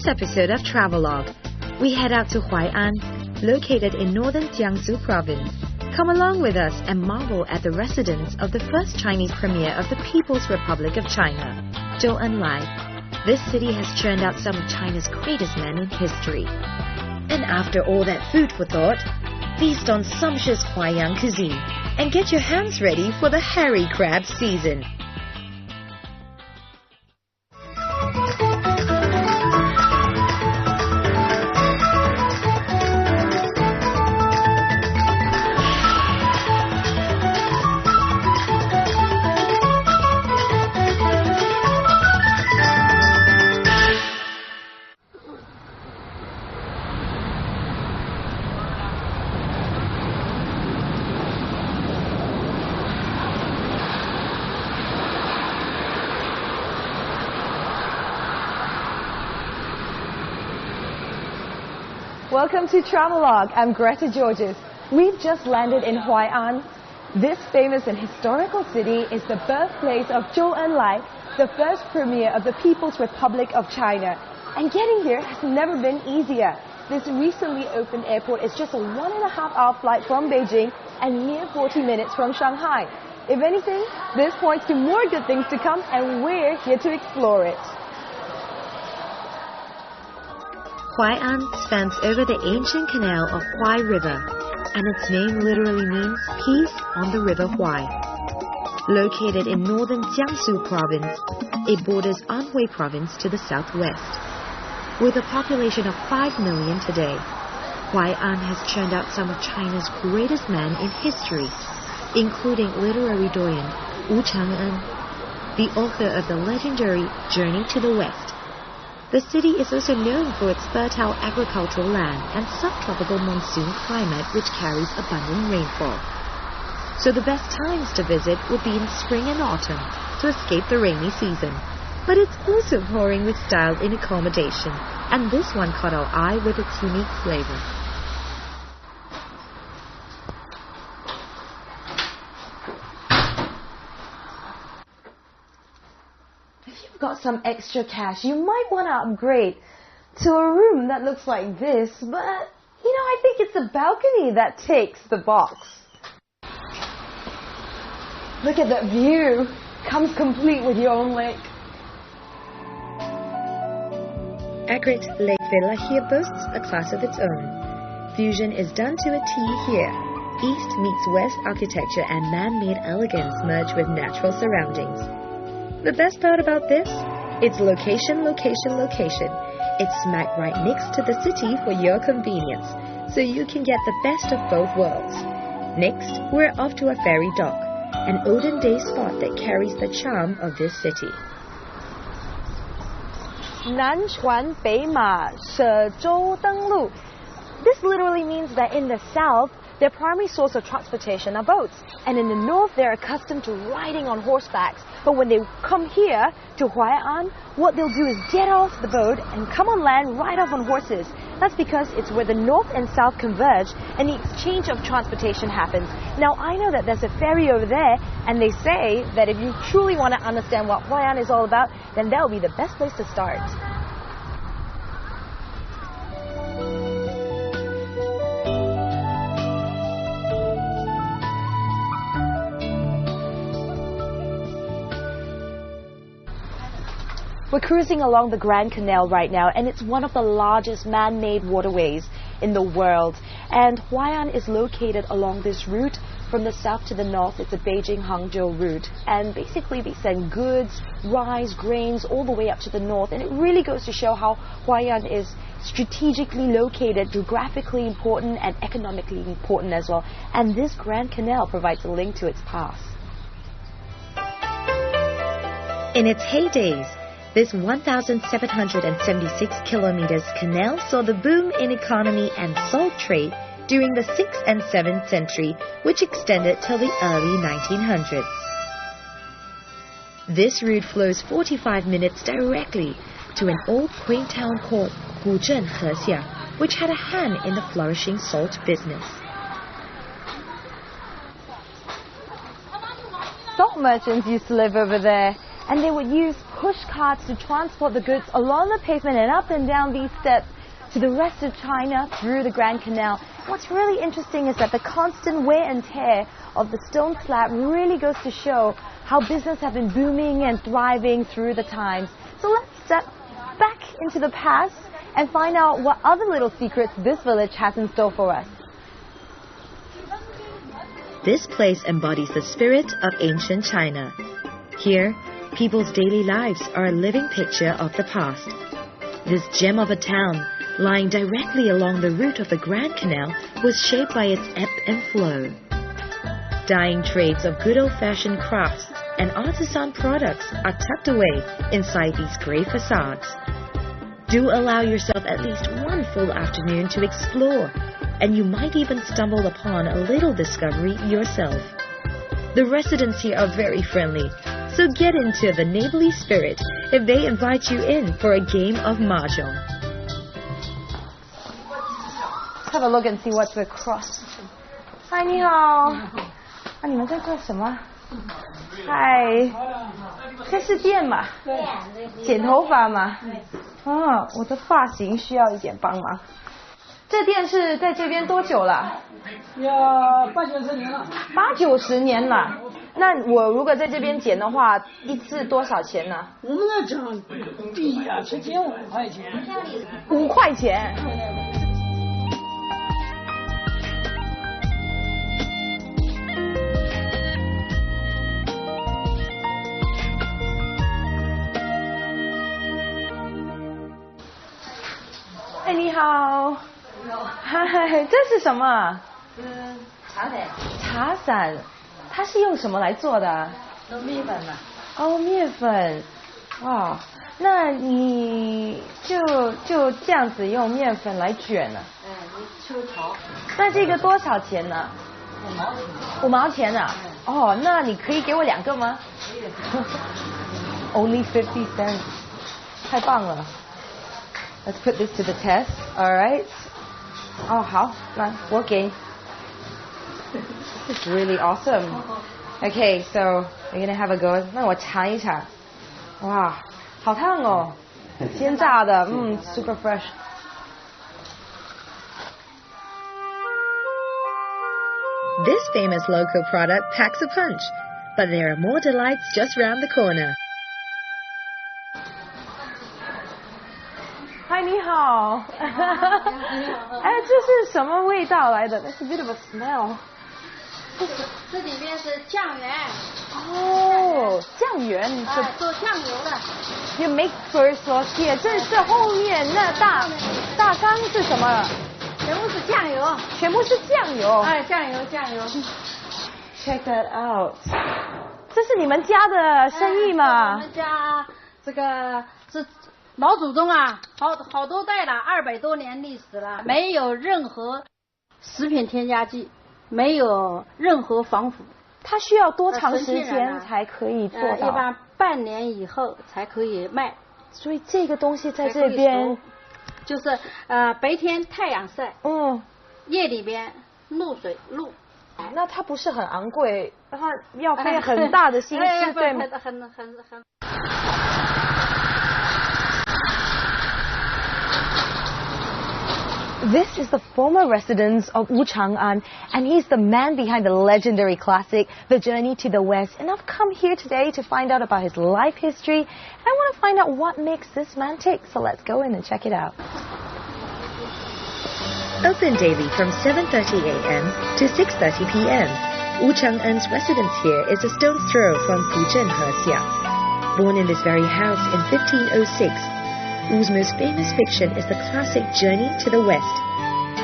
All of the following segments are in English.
this episode of Travelogue, we head out to HUAIAN, located in northern Jiangsu province. Come along with us and marvel at the residence of the first Chinese premier of the People's Republic of China, Zhou Enlai. This city has churned out some of China's greatest men in history. And after all that food for thought, feast on sumptuous HUAIAN cuisine and get your hands ready for the hairy crab season. Welcome to Travelogue. I'm Greta Georges. We've just landed in HUAIAN. This famous and historical city is the birthplace of Zhou Enlai, the first premier of the People's Republic of China. And getting here has never been easier. This recently opened airport is just a 1.5-hour flight from Beijing and mere 40 minutes from Shanghai. If anything, this points to more good things to come, and we're here to explore it. HUAIAN spans over the ancient canal of Huai River, and its name literally means peace on the River Huai. Located in northern Jiangsu province, it borders Anhui province to the southwest. With a population of 5 million today, HUAIAN has churned out some of China's greatest men in history, including literary doyen Wu Chang'en, the author of the legendary Journey to the West. The city is also known for its fertile agricultural land and subtropical monsoon climate, which carries abundant rainfall. So the best times to visit would be in spring and autumn to escape the rainy season. But it's also pouring with style in accommodation, and this one caught our eye with its unique flavor. Got some extra cash, you might want to upgrade to a room that looks like this, but I think it's the balcony that takes the box. Look at that view. Comes complete with your own lake. Agrit Lake Villa here boasts a class of its own. Fusion is done to a T here. East meets West architecture and man-made elegance merge with natural surroundings. The best part about this? It's location. It's smack right next to the city for your convenience, so you can get the best of both worlds. Next, we're off to a ferry dock, an olden day spot that carries the charm of this city. 南船北马，舍舟登陆. This literally means that in the south, their primary source of transportation are boats, and in the north they're accustomed to riding on horsebacks. But when they come here to HUAIAN, what they'll do is get off the boat and come on land right off on horses. That's because it's where the north and south converge and the exchange of transportation happens. Now I know that there's a ferry over there, and they say that if you truly want to understand what HUAIAN is all about, then that'll be the best place to start. We're cruising along the Grand Canal right now, and it's one of the largest man-made waterways in the world. And HUAIAN is located along this route. From the south to the north, it's a Beijing-Hangzhou route. And basically they send goods, rice, grains, all the way up to the north. And it really goes to show how HUAIAN is strategically located, geographically important, and economically important as well. And this Grand Canal provides a link to its past. In its heydays, this 1,776 kilometers canal saw the boom in economy and salt trade during the 6th and 7th century, which extended till the early 1900s. This route flows 45 minutes directly to an old quaint town called Guzheng Hexia, which had a hand in the flourishing salt business. Salt merchants used to live over there, and they would use push carts to transport the goods along the pavement and up and down these steps to the rest of China through the Grand Canal. What's really interesting is that the constant wear and tear of the stone slab really goes to show how business have been booming and thriving through the times. So let's step back into the past and find out what other little secrets this village has in store for us. This place embodies the spirit of ancient China. Here, people's daily lives are a living picture of the past. This gem of a town, lying directly along the route of the Grand Canal, was shaped by its ebb and flow. Dying trades of good old-fashioned crafts and artisan products are tucked away inside these grey facades. Do allow yourself at least one full afternoon to explore, and you might even stumble upon a little discovery yourself. The residents here are very friendly, so get into the neighborly spirit if they invite you in for a game of mahjong. Have a look and see what's across. Hi, 你好。啊，你们在做什么？嗨，这是店吗？剪头发吗？啊，我的发型需要一点帮忙。这店是在这边多久了？要80-90年了。80-90年了。那我如果在这边剪的话，一次多少钱呢？我们那整地呀是剪5块钱。5块钱。哎，你好。嗨，这是什么？茶伞。茶伞，它是用什么来做的？弄面粉嘛。哦，面粉。哇，那你就这样子用面粉来卷了？你抽潮。那这个多少钱呢5毛钱。5毛钱啊？哦，那你可以给我2个吗？可以。Only 50 cents， 太棒了。Let's put this to the test. All right. 哦，好，来，我给。This is really awesome. Okay, so we're gonna have a go. 那我尝一尝。哇，好烫哦，鲜榨的，super fresh. This famous local product packs a punch, but there are more delights just round the corner. 嗨，你好。哎，这是什么味道来的？ That's a bit of a smell. 这里面是酱圆。哦，酱圆。做酱油的。You make soy sauce here. 这后面那大缸是什么？全部是酱油。全部是酱油。哎，酱油。Check that out. 这是你们家的生意吗？我们家这个是老祖宗啊，好多代了，200多年历史了，没有任何食品添加剂，没有任何防腐。它需要多长时间才可以做到？一般半年以后才可以卖。所以这个东西在这边，就是白天太阳晒，夜里边露水露。那它不是很昂贵，它要费很大的心思，对吗？很。This is the former residence of Wu Chang'an, and he's the man behind the legendary classic, The Journey to the West. And I've come here today to find out about his life history, and I want to find out what makes this man tick. So let's go in and check it out. Open daily from 7:30 a.m. to 6:30 p.m. Wu Chang'an's residence here is a stone's throw from Fuzhou, Hexia. Born in this very house in 1506, Wu's most famous fiction is the classic Journey to the West.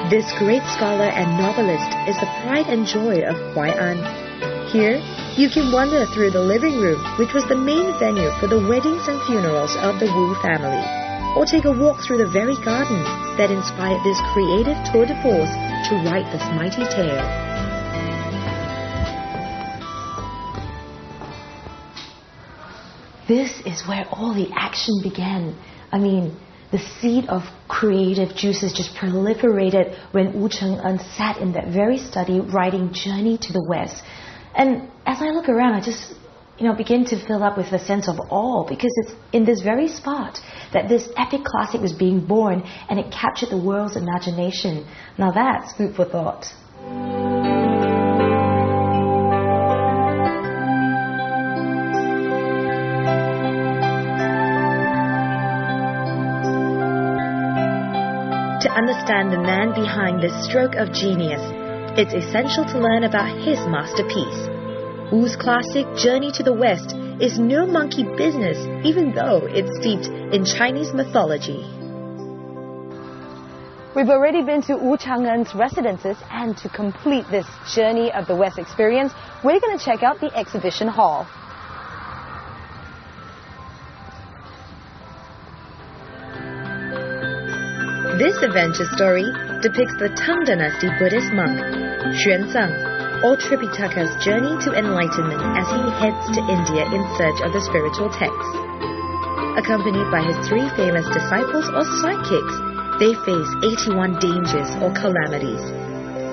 This great scholar and novelist is the pride and joy of HUAIAN. Here, you can wander through the living room, which was the main venue for the weddings and funerals of the Wu family, or take a walk through the very garden that inspired this creative tour de force to write this mighty tale. This is where all the action began. I mean, the seed of creative juices just proliferated when Wu Chang'an sat in that very study writing Journey to the West. And as I look around, I just begin to fill up with a sense of awe, because it's in this very spot that this epic classic was being born, and it captured the world's imagination. Now that's food for thought. To understand the man behind this stroke of genius, it's essential to learn about his masterpiece. Wu's classic Journey to the West is no monkey business, even though it's steeped in Chinese mythology. We've already been to Wu Chang'en's residences, and to complete this Journey of the West experience, we're going to check out the exhibition hall. This adventure story depicts the Tang Dynasty Buddhist monk, Xuanzang, or Tripitaka's journey to enlightenment as he heads to India in search of the spiritual texts. Accompanied by his 3 famous disciples or sidekicks, they face 81 dangers or calamities.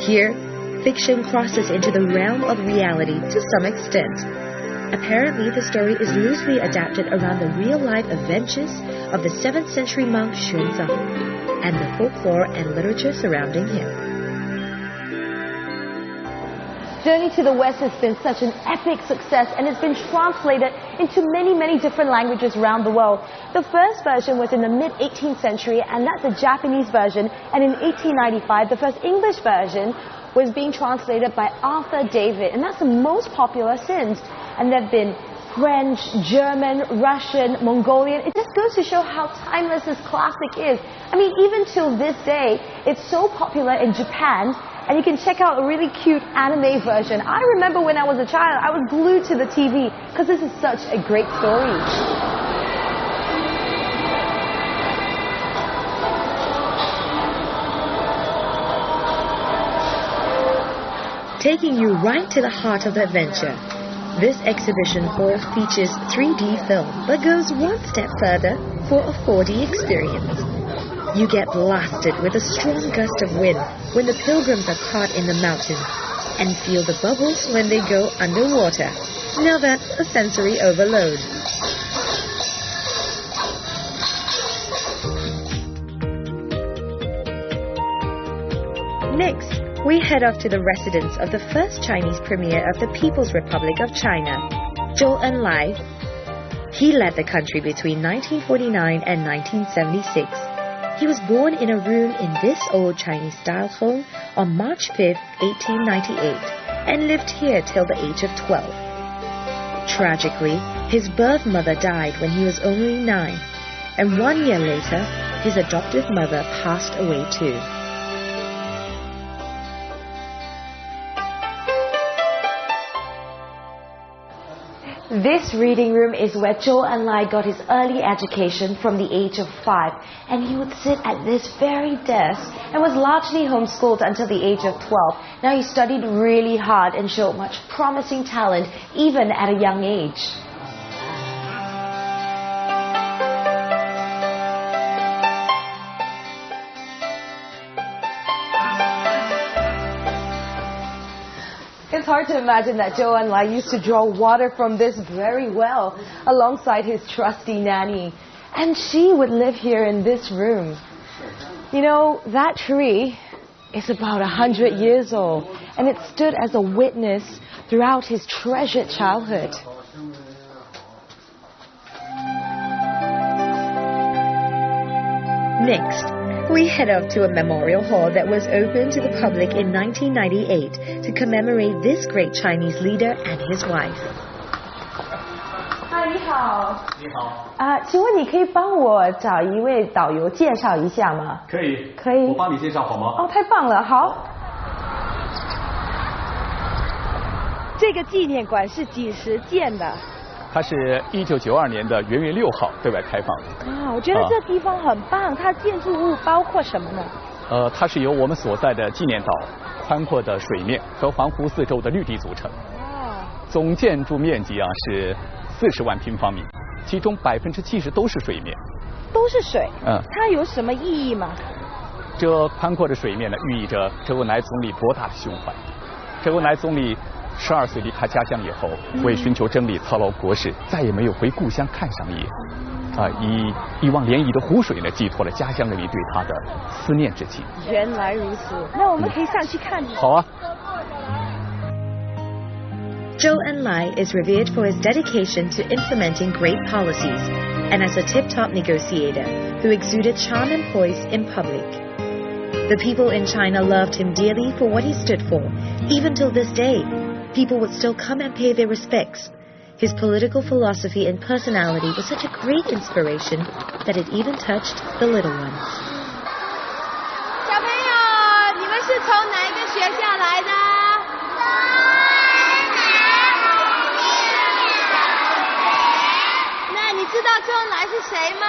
Here, fiction crosses into the realm of reality to some extent. Apparently, the story is loosely adapted around the real-life adventures of the 7th century monk Xuanzang and the folklore and literature surrounding him. Journey to the West has been such an epic success, and it's been translated into many different languages around the world. The first version was in the mid-18th century, and that's a Japanese version, and in 1895 the first English version was being translated by Arthur David, and that's the most popular since. And there have been French, German, Russian, Mongolian. It just goes to show how timeless this classic is. I mean, even till this day, it's so popular in Japan, and you can check out a really cute anime version. I remember when I was a child, I was glued to the TV, because this is such a great story. Taking you right to the heart of the adventure, this exhibition hall features 3D film, but goes one step further for a 4D experience. You get blasted with a strong gust of wind when the pilgrims are caught in the mountains, and feel the bubbles when they go underwater. Now that's a sensory overload. Next, we head off to the residence of the first Chinese premier of the People's Republic of China, Zhou Enlai. He led the country between 1949 and 1976. He was born in a room in this old Chinese-style home on March 5, 1898, and lived here till the age of 12. Tragically, his birth mother died when he was only 9, and 1 year later, his adoptive mother passed away too. This reading room is where Zhou Enlai got his early education from the age of 5, and he would sit at this very desk and was largely homeschooled until the age of 12. Now he studied really hard and showed much promising talent even at a young age. It's hard to imagine that Zhou Enlai used to draw water from this very well alongside his trusty nanny. And she would live here in this room. You know, that tree is about 100 years old, and it stood as a witness throughout his treasured childhood. Next, we head off to a memorial hall that was opened to the public in 1998 to commemorate this great Chinese leader and his wife. Hi, 你好。你好。请问你可以帮我找一位导游介绍一下吗？可以。可以。我帮你介绍好吗？哦，太棒了，好。这个纪念馆是几时建的？它是1992年的元月6号对外开放的。啊，我觉得这地方很棒。它建筑物包括什么呢？它是由我们所在的纪念岛、宽阔的水面和环湖四周的绿地组成。总建筑面积啊是40万平方米，其中70%都是水面。都是水。它有什么意义吗？这宽阔的水面呢，寓意着周恩来总理博大的胸怀。周恩来总理12岁离开家乡以后，为寻求真理操劳国事，再也没有回故乡看上一眼。以一望涟漪的湖水呢，寄托了家乡人民对他的思念之情。原来如此，那我们可以上去看。好啊。Zhou Enlai is revered for his dedication to implementing great policies and as a tip-top negotiator who exuded charm and poise in public. The people in China loved him dearly for what he stood for. Even till this day, people would still come and pay their respects. His political philosophy and personality was such a great inspiration that it even touched the little ones. 小朋友，你们是从哪一个学校来的？那你知道周恩来是谁吗？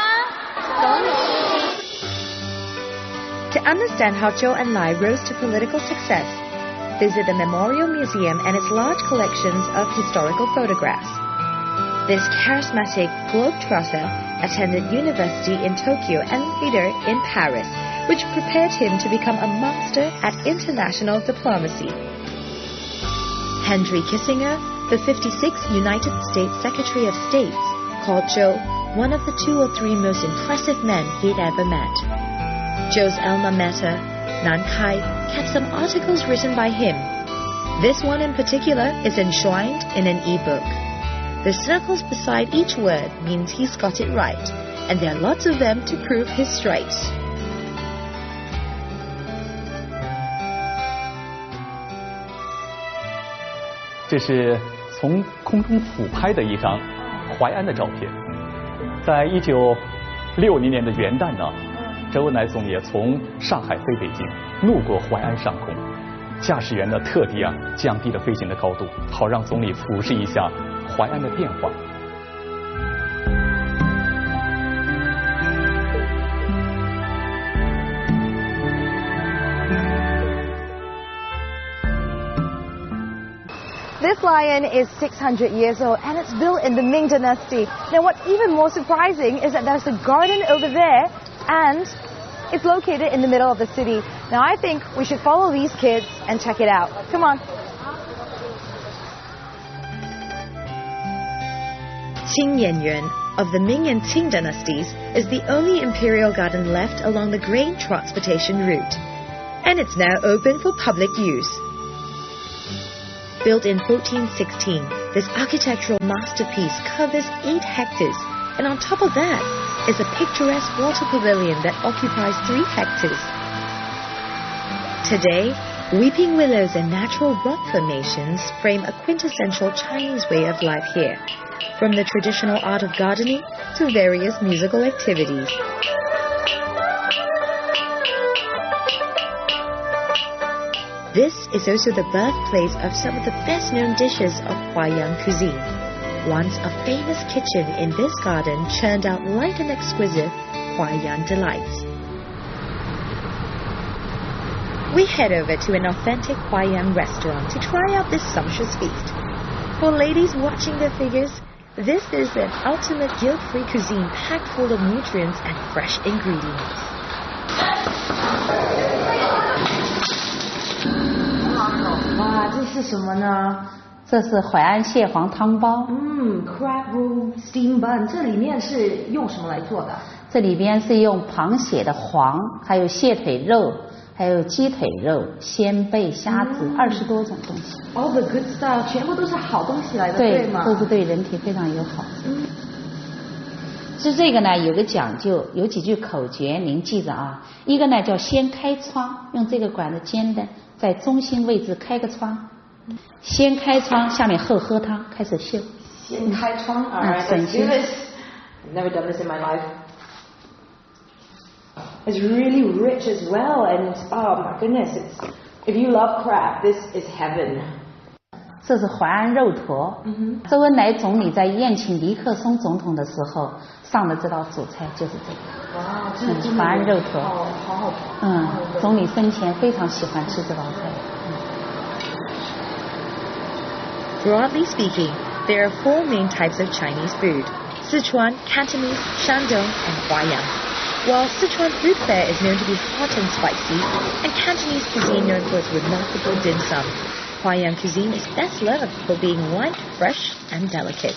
To understand how Zhou Enlai rose to political success, visit the Memorial Museum and its large collections of historical photographs. This charismatic globetrotter attended university in Tokyo and later in Paris, which prepared him to become a master at international diplomacy. Henry Kissinger, the 56th United States Secretary of State, called Zhou one of the 2 or 3 most impressive men he'd ever met. Zhou's alma mater, Nankai, kept some articles written by him. This one in particular is enshrined in an e-book. The circles beside each word means he's got it right, and there are lots of them to prove his strikes. 这是从空中俯拍的一张淮安的照片。在1960年的元旦呢，周恩来总理从上海飞北京，路过淮安上空，驾驶员呢特地降低了飞行的高度，好让总理俯视一下淮安的变化。This lion is 600 years old and it's built in the Ming Dynasty. Now what's even more surprising is that there's a garden over there and it's located in the middle of the city. Now I think we should follow these kids and check it out. Come on. Qingyan of the Ming and Qing dynasties is the only imperial garden left along the grain transportation route, and it's now open for public use. Built in 1416, this architectural masterpiece covers 8 hectares, and on top of that is a picturesque water pavilion that occupies 3 hectares. Today, weeping willows and natural rock formations frame a quintessential Chinese way of life here, from the traditional art of gardening to various musical activities. This is also the birthplace of some of the best-known dishes of HUAIAN cuisine. Once a famous kitchen in this garden churned out light and exquisite HUAIAN delights. We head over to an authentic HUAIAN restaurant to try out this sumptuous feast. For ladies watching their figures, this is an ultimate guilt-free cuisine packed full of nutrients and fresh ingredients. 哇，这是什么呢？这是淮安蟹黄汤包。crab roll steam bun， 这里面是用什么来做的？这里边是用螃蟹的黄，还有蟹腿肉，还有鸡腿肉、鲜贝、虾子，20多种东西。All the good stuff， 全部都是好东西来的，对吗？都是对人体非常友好。吃这个呢有个讲究，有几句口诀您记着啊。一个呢叫先开窗，用这个管子尖的在中心位置开个窗，先开窗，下面后喝汤，开始秀。先开窗，alright, let's do this. I've never done this in my life. It's really rich as well, and oh my goodness, if you love crab, this is heaven. 这是淮安肉坨。周恩来总理在宴请尼克松总统的时候上的这道主菜就是这个。哇，这淮安肉坨。好好。总理生前非常喜欢吃这道菜。Broadly speaking, there are 4 main types of Chinese food: Sichuan, Cantonese, Shandong, and HUAIAN. While Sichuan food fare is known to be hot and spicy, and Cantonese cuisine known for its remarkable dim sum, Huaiyan cuisine is best loved for being light, fresh, and delicate.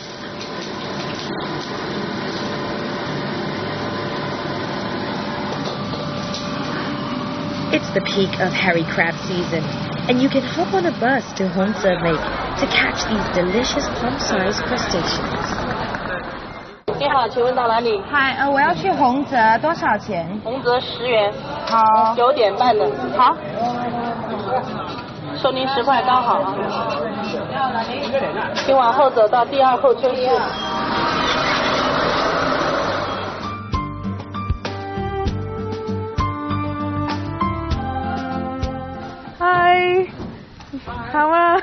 It's the peak of hairy crab season, and you can hop on a bus to Hongze Lake to catch these delicious palm-sized crustaceans. 你好，请问到哪里？嗨，我要去洪泽，多少钱？洪泽10元。好9点半的。好。收您10块刚好啊。请往后走到第2候车室。嗨，好吗？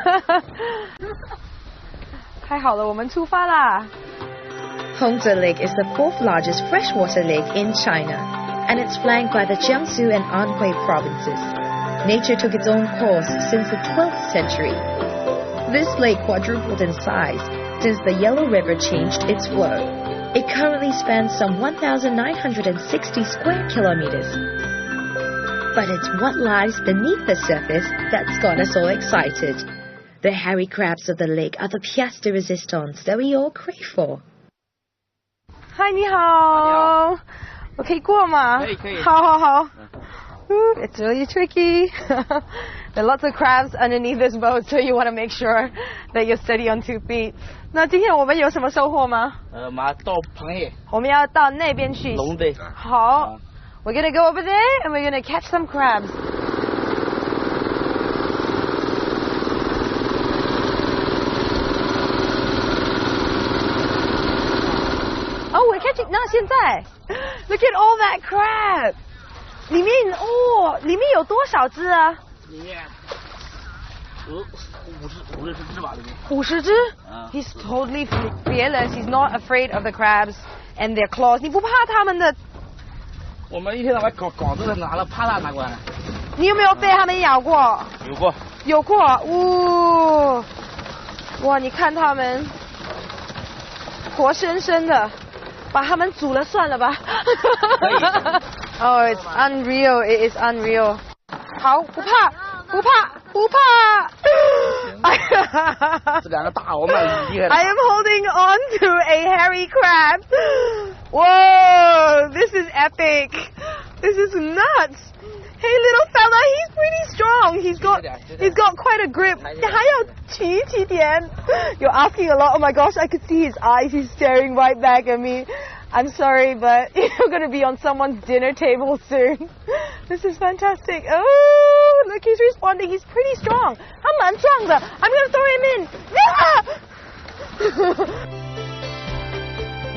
太好了，我们出发啦！ Hongze Lake is the fourth largest freshwater lake in China, and it's flanked by the Jiangsu and Anhui provinces. Nature took its own course since the 12th century. This lake quadrupled in size since the Yellow River changed its flow. It currently spans some 1,960 square kilometers. But it's what lies beneath the surface that's got us all excited. The hairy crabs of the lake are the pièce de résistance that we all crave for. 嗨，你好，我可以过吗？可以。好好好。It's really tricky. There are lots of crabs underneath this boat, so you want to make sure that you're steady on 2 feet. 那今天我们有什么收获吗？马上到螃蟹。我们要到那边去。龙对。好。We're gonna go over there and we're gonna catch some crabs. Oh, we're catching. 那现在 look at all that crab. 里面有多少只啊？里面有50只吧，里面。50只？ He's totally fearless. He's not afraid of the crabs and their claws. 你不怕他们的？我们一天到晚搞这个拿了怕它拿过来。你有没有被他们咬过？有过。有过，哇，你看他们活生生的，把他们煮了算了吧。Oh, it's unreal. It is unreal. 好，不怕。这两个大我们厉害了。I am holding on to a hairy crab. Whoa, this is epic. This is nuts. Hey, little fella, he's pretty strong. He's got quite a grip. 还要起点. You're asking a lot. Oh my gosh, I could see his eyes. He's staring right back at me. I'm sorry, but you're going to be on someone's dinner table soon. This is fantastic. Oh, look, he's responding. He's pretty strong. 他蛮壮的. I'm going to throw him in.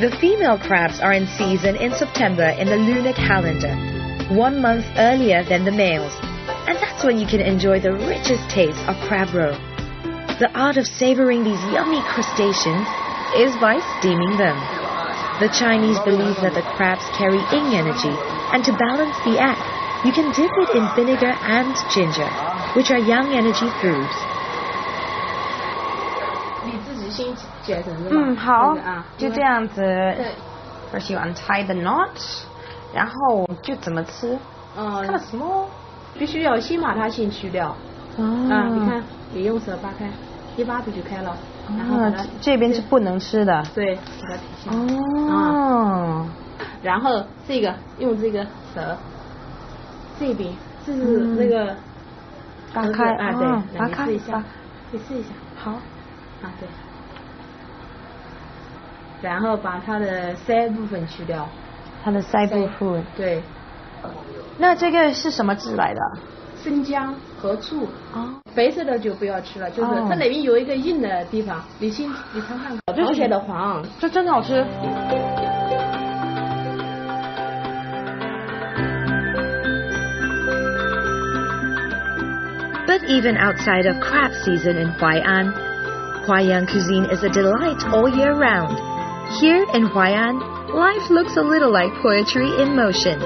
The female crabs are in season in September in the lunar calendar, 1 month earlier than the males. And that's when you can enjoy the richest taste of crab roe. The art of savoring these yummy crustaceans is by steaming them. The Chinese believe that the crabs carry yin energy, and to balance the act, you can dip it in vinegar and ginger, which are yang energy foods. 你自己先卷绳子吧。好，就这样子。对。First you untie the knot, 然后就怎么吃？Kind of small. 必须要先把它先去掉。你看，你用手扒开，一扒它就开了。然后这边是不能吃的。对，给它剔下。然后这个用这个手，这边这是那个扒开对，扒开试一下，你试一下。好。对。然后把它的鳃部分去掉。它的鳃部分。对。那这个是什么汁来的？生姜和醋。肥色的就不要吃了，就是它里面有一个硬的地方，你尝看。螃蟹的黄，这真的好吃。But even outside of crab season in Huai'an, Huaiyan cuisine is a delight all year round. Here in Huai'an, life looks a little like poetry in motion.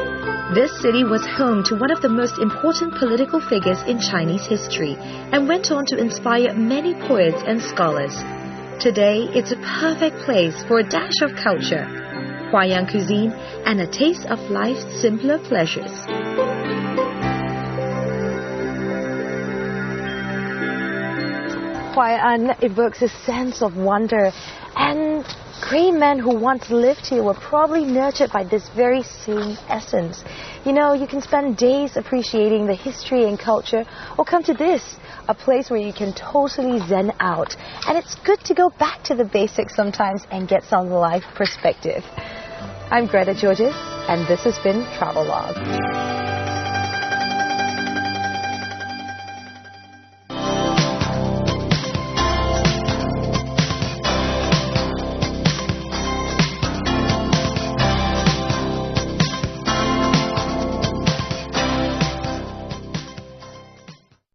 This city was home to one of the most important political figures in Chinese history and went on to inspire many poets and scholars. Today, it's a perfect place for a dash of culture, Huaiyan cuisine, and a taste of life's simpler pleasures. HUAIAN evokes a sense of wonder, and great men who once lived here were probably nurtured by this very same essence. You know, you can spend days appreciating the history and culture, or come to this, a place where you can totally zen out. And it's good to go back to the basics sometimes and get some life perspective. I'm Greta Georges, and this has been Travelogue.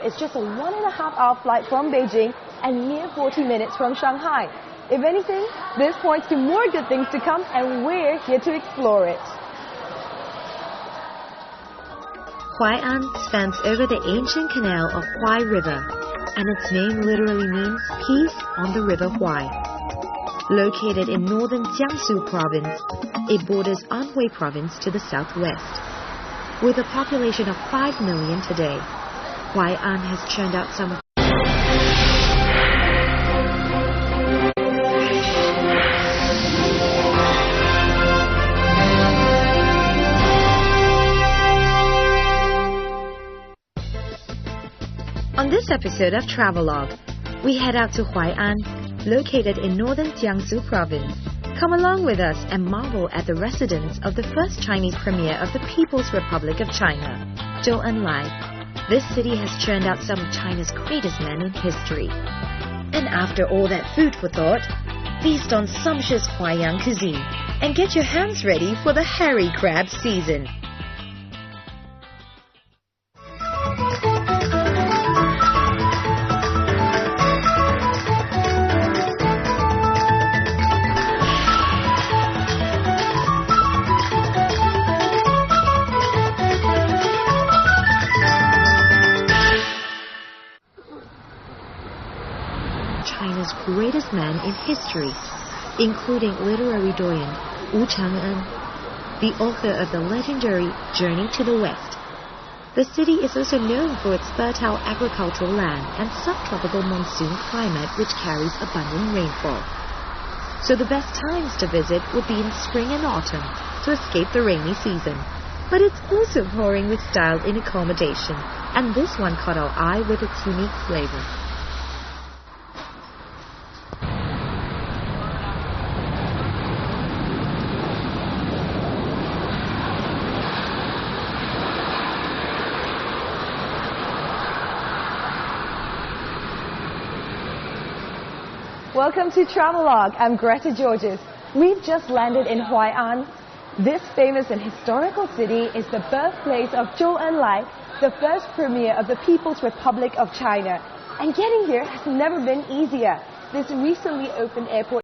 It's just a 1.5-hour flight from Beijing and mere 40 minutes from Shanghai. If anything, this points to more good things to come, and we're here to explore it. HUAIAN spans over the ancient canal of Huai River, and its name literally means peace on the River Huai. Located in northern Jiangsu province, it borders Anhui province to the southwest. With a population of 5 million today, HUAIAN has churned out some of On this episode of Travelogue, we head out to HUAIAN, located in northern Jiangsu province. Come along with us and marvel at the residence of the first Chinese premier of the People's Republic of China, Zhou Enlai. This city has churned out some of China's greatest men in history. And after all that food for thought, feast on sumptuous HUAIAN cuisine and get your hands ready for the hairy crab season. China's greatest man in history, including literary doyen Wu Chang'an, the author of the legendary Journey to the West. The city is also known for its fertile agricultural land and subtropical monsoon climate, which carries abundant rainfall. So the best times to visit would be in spring and autumn to escape the rainy season. But it's also pouring with style in accommodation, and this one caught our eye with its unique flavor. Welcome to Travelogue. I'm Greta Georges. We've just landed in HUAIAN. This famous and historical city is the birthplace of Zhou Enlai, the first premier of the People's Republic of China. And getting here has never been easier. This recently opened airport